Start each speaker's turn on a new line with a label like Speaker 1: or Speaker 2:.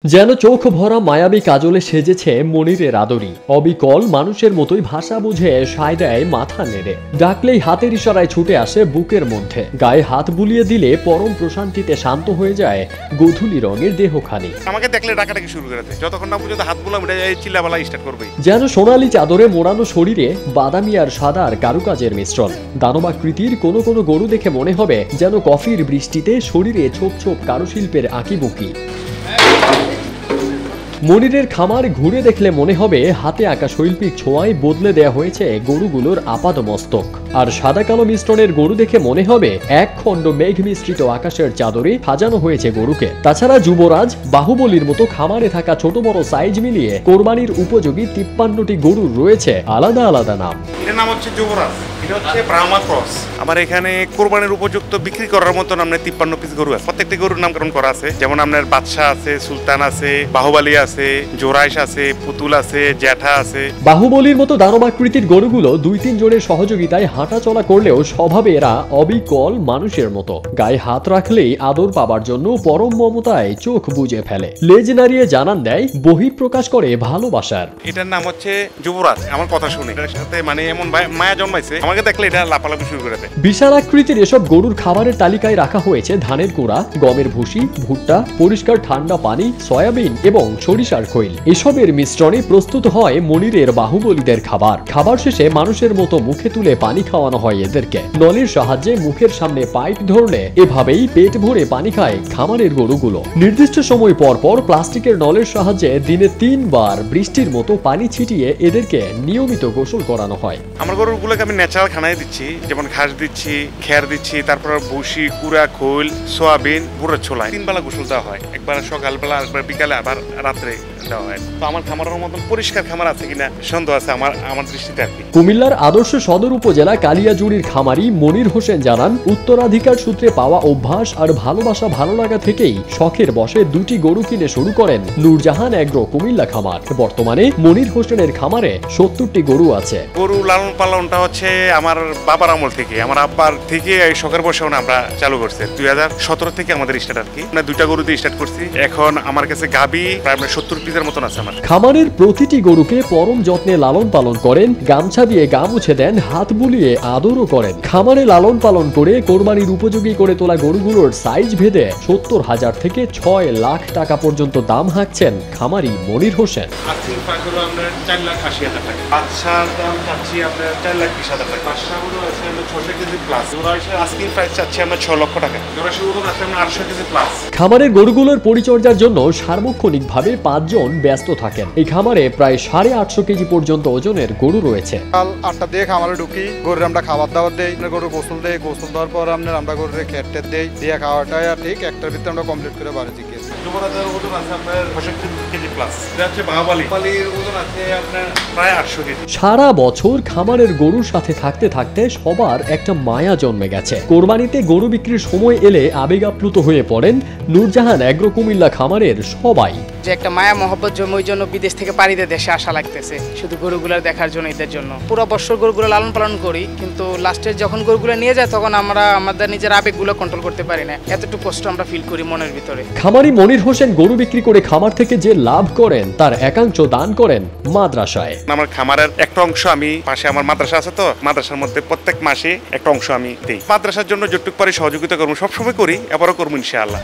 Speaker 1: যেন চোখ ভরা মায়াবী কাজলে সেজেছে মনিরের আদরি। অবিকল মানুষের মতোই ভাষা বুঝে সায় দেয় মাথা নেড়ে। ডাকলেই হাতের ইশারায় ছুটে আসে বুকের মধ্যে। গায়ে হাত বুলিয়ে দিলে পরম প্রশান্তিতে শান্ত হয়ে যায় গোধূলি রঙের দেহখানি।
Speaker 2: আমাকে দেখলে ডাকাডাকি শুরু করে দেয়, যতক্ষণ না পর্যন্ত হাত বুলাম চিল্লাপালা স্টার্ট করবে।
Speaker 1: যেন সোনালী চাদরে মোড়ানো শরীরে বাদামি আর সাদার কারুকাজের মিশ্রণ। দানবাকৃতির কোনো কোনো গরু দেখে মনে হবে যেন কফির বৃষ্টিতে শরীরে ছোপ ছোপ কারুশিল্পের আঁকিবুকি। মনিরের খামার ঘুরে দেখলে মনে হবে হাতে আঁকা শৈল্পিক ছোঁয়ায় বদলে দেয়া হয়েছে গরুগুলোর আপাদমস্তক। আর সাদা কালো মিশ্রণের গরু দেখে মনে হবে এক খণ্ড মেঘ মিশ্রিত আকাশের চাদরে সাজানো হয়েছে গরুকে। তাছাড়া যুবরাজ, বাহুবলীর মতো খামারে থাকা ছোট বড় সাইজ মিলিয়ে কোরবানির উপযোগী 53টি গরুর রয়েছে আলাদা আলাদা নাম।
Speaker 2: এর নাম হচ্ছে যুবরাজ, এটা হচ্ছে ব্রাহ্মা ক্রস। আমার এখানে কোরবানির উপযুক্ত বিক্রি করার মতন আপনার 53 পিস গরু আছে। প্রত্যেকটি গরুর নামকরণ করা আছে, যেমন আপনার বাদশাহ আছে, সুলতান আছে, বাহুবলী আছে, জোরাইশ আছে, পুতুল আছে, জ্যাঠা আছে।
Speaker 1: বাহুবলীর মতো দানবাকৃতির গরুগুলো 2-3 জনের সহযোগিতায় হাঁটা চলা করলেও স্বভাবে এরা অবিকল মানুষের মতো। গায়ে হাত রাখলেই আদর পাবার জন্য পরম মমতায় চোখ বুজে ফেলে। লেজ নাড়িয়ে জানান দেয়, বহিঃপ্রকাশ করে ভালোবাসার।
Speaker 2: এটার নাম হচ্ছে যুবরাজ। আমার কথা শুনে এটার সাথে মানে এমন মায়া জন্মাইছে, আমাকে দেখলে এটা লাপালাপি শুরু করে দেয়।
Speaker 1: বিশাল আকৃতির এসব গরুর খাবারের তালিকায় রাখা হয়েছে ধানের কুড়া, গমের ভুসি, ভুট্টা, পরিষ্কার ঠান্ডা পানি, সয়াবিন এবং সরিষার খৈল। এসবের মিশ্রণে প্রস্তুত হয় মনিরের বাহুবলীদের খাবার। খাবার শেষে মানুষের মতো মুখে তুলে পানি খাওয়ানো হয় এদেরকে। নলের সাহায্যে মুখের সামনে পাইপ ধরলে এভাবেই পেট ভরে পানি খায় খামারের গরুগুলো। নির্দিষ্ট সময় পর পর প্লাস্টিকের নলের সাহায্যে দিনে 3 বার বৃষ্টির মতো পানি ছিটিয়ে এদেরকে নিয়মিত গোসল করানো হয়।
Speaker 2: আমার গরুগুলোকে আমি ন্যাচারাল খানায় দিচ্ছি, যেমন ঘাস দিচ্ছি, খের দিচ্ছি, তারপর ভুসি, কুড়া, খৈল, সোয়াবিন, বুড়োর ছোলায় 3 বেলা গোসল দেওয়া হয়। একবার সকালবেলা, একবার বিকালে, আবার রাত্রে দেওয়া হয়। তো আমার খামারের মতন পরিষ্কার খামার আছে কিনা সন্দেহ আছে আমার দৃষ্টিতে আর কি।
Speaker 1: কুমিল্লার আদর্শ সদর উপজেলা কালিয়াজুড়ির খামারি মনির হোসেন জানান, উত্তরাধিকার সূত্রে পাওয়া অভ্যাস আর ভালোবাসা ভালো লাগা থেকেই শখের বশে 2টি গরু কিনে শুরু করেন নূরজাহান এগ্রো কুমিল্লা খামার। বর্তমানে মনির হোসেনের খামারে 70টি গরু আছে।
Speaker 2: গরু লালন পালনটা হচ্ছে আমার বাবার আমল থেকে, আমার আব্বার থেকে এই শখের বসে আমরা চালু করছি। 2017 থেকে আমাদের স্টার্ট আর কি। 2টা গরু দিয়ে স্টার্ট করছি। এখন আমার কাছে গাবি প্রায় 70 পিসের মতন আছে আমার।
Speaker 1: খামারের প্রতিটি গরুকে পরম যত্নে লালন পালন করেন, গামছা দিয়ে গা মুছে দেন, হাত বুলিয়ে আদরও করেন। খামারে লালন পালন করে কোরবানির উপযোগী করে তোলা গরুগুলোর সাইজ ভেদে 70,000 থেকে 6 লাখ টাকা পর্যন্ত দাম হাঁকছেন খামারি মনির হোসেন।
Speaker 2: আজকের প্রাইস হলো আপনার 4,80,000 টাকা। বাদশার দাম চাচ্ছি আপনার 4,20,000 টাকা। বাদশাগুলো আছে আমরা 600 কেজি প্লাস। জোরাইশের আজকের প্রাইস চাচ্ছি আমরা 6 লক্ষ টাকা। জোরাইশের ওজন আছে আমরা 800 কেজি প্লাস।
Speaker 1: খামারের গরুগুলোর পরিচর্যার জন্য সার্বক্ষণিকভাবে 5 জন ব্যস্ত থাকেন। এই খামারে প্রায় 850 কেজি পর্যন্ত ওজনের গরু রয়েছে।
Speaker 3: কাল 8টা দিয়ে খামারে ঢুকি, গরুর আমরা খাবার দাবার দেই, গরু গোসল দেই, গোসল দেওয়ার পর আমরা গরুর খেটে দেই, দিয়ে খাওয়াটা ঠিক একটার ভিতরে আমরা কমপ্লিট করে বাড়ি দিই।
Speaker 2: যুবরাজের ওজন আছে আপনার 65 কেজি প্লাস। এটা হচ্ছে বাহুবলীর ওজন আছে আপনার প্রায় 800 কেজি।
Speaker 1: সারা বছর খামারের গরুর সাথে থাকতে থাকতে সবার একটা মায়া জন্মে গেছে। কোরবানিতে গরু বিক্রির সময় এলে আবেগ আপ্লুত হয়ে পড়েন নূরজাহান এগ্রো কুমিল্লা খামারের সবাই।
Speaker 4: যে একটা মায়া মহব্বত জন্মের জন্য বিদেশ থেকে পাড়ি দিয়ে দেশে আসা লাগতেছে শুধু গরুগুলার দেখার জন্য, ঈদের জন্য। পুরো বছর গরুগুলো লালন পালন করি, কিন্তু লাস্টের যখন গরুগুলো নিয়ে যায় তখন আমরা আমাদের নিজের আবেগগুলো কন্ট্রোল করতে পারি না। এতটুকু কষ্ট আমরা ফিল করি মনের ভিতরে।
Speaker 1: খামারি মনির হোসেন গরু বিক্রি করে খামার থেকে যে লাভ করেন তার একাংশ দান করেন মাদ্রাসায়।
Speaker 2: আমার খামারের একটা অংশ আমি, পাশে আমার মাদ্রাসা আছে, তো মাদ্রাসার মধ্যে প্রত্যেক মাসে একটা অংশ আমি দিই। মাদ্রাসার জন্য যতটুকু পারি সহযোগিতা করবো, সবসময় করি, এবারও করবো ইনশাআল্লাহ।